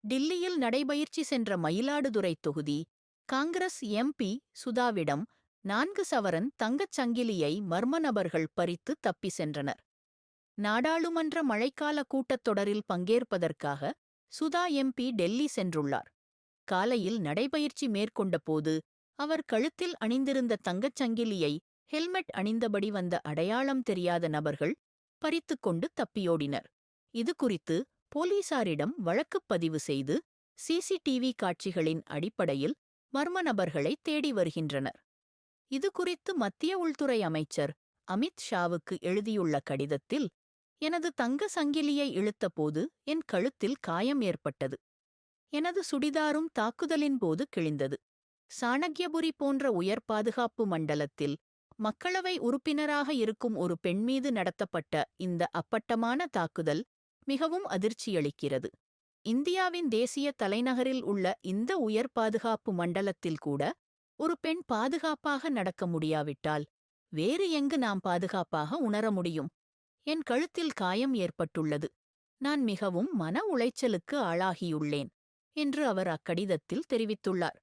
டில்லியில் நடைபயிற்சி சென்ற மயிலாடுதுறை தொகுதி காங்கிரஸ் எம்பி சுதாவிடம் 4 சவரன் தங்கச் சங்கிலியை மர்ம நபர்கள் பறித்து தப்பி சென்றனர். நாடாளுமன்ற மழைக்கால கூட்டத்தொடரில் பங்கேற்பதற்காக சுதா எம்பி டெல்லி சென்றுள்ளார். காலையில் நடைபயிற்சி மேற்கொண்ட போது அவர் கழுத்தில் அணிந்திருந்த தங்கச் சங்கிலியை ஹெல்மெட் அணிந்தபடி வந்த அடையாளம் தெரியாத நபர்கள் பறித்துக் கொண்டு தப்பியோடினர். இது குறித்து போலீசாரிடம் வழக்குப் பதிவு செய்து சிசிடிவி காட்சிகளின் அடிப்படையில் மர்ம நபர்களை தேடி வருகின்றனர். இது குறித்து மத்திய உள்துறை அமைச்சர் அமித் ஷாவுக்கு எழுதியுள்ள கடிதத்தில், எனது தங்க சங்கிலியை இழுத்தபோது என் கழுத்தில் காயம் ஏற்பட்டது. எனது சுடிதாரும் தாக்குதலின் போது கிழிந்தது. சாணக்யபுரி போன்ற உயர் பாதுகாப்பு மண்டலத்தில் மக்களவை உறுப்பினராக இருக்கும் ஒரு பெண் மீது நடத்தப்பட்ட இந்த அப்பட்டமான தாக்குதல் மிகவும் அதிர்ச்சியளிக்கிறது. இந்தியாவின் தேசிய தலைநகரில் உள்ள இந்த உயர் பாதுகாப்பு மண்டலத்தில் கூட ஒரு பெண் பாதுகாப்பாக நடக்க முடியாவிட்டால் வேறு எங்கு நாம் பாதுகாப்பாக உணர முடியும்? என் கழுத்தில் காயம் ஏற்பட்டுள்ளது. நான் மிகவும் மன உளைச்சலுக்கு ஆளாகியுள்ளேன் என்று அவர் அக்கடிதத்தில் தெரிவித்துள்ளார்.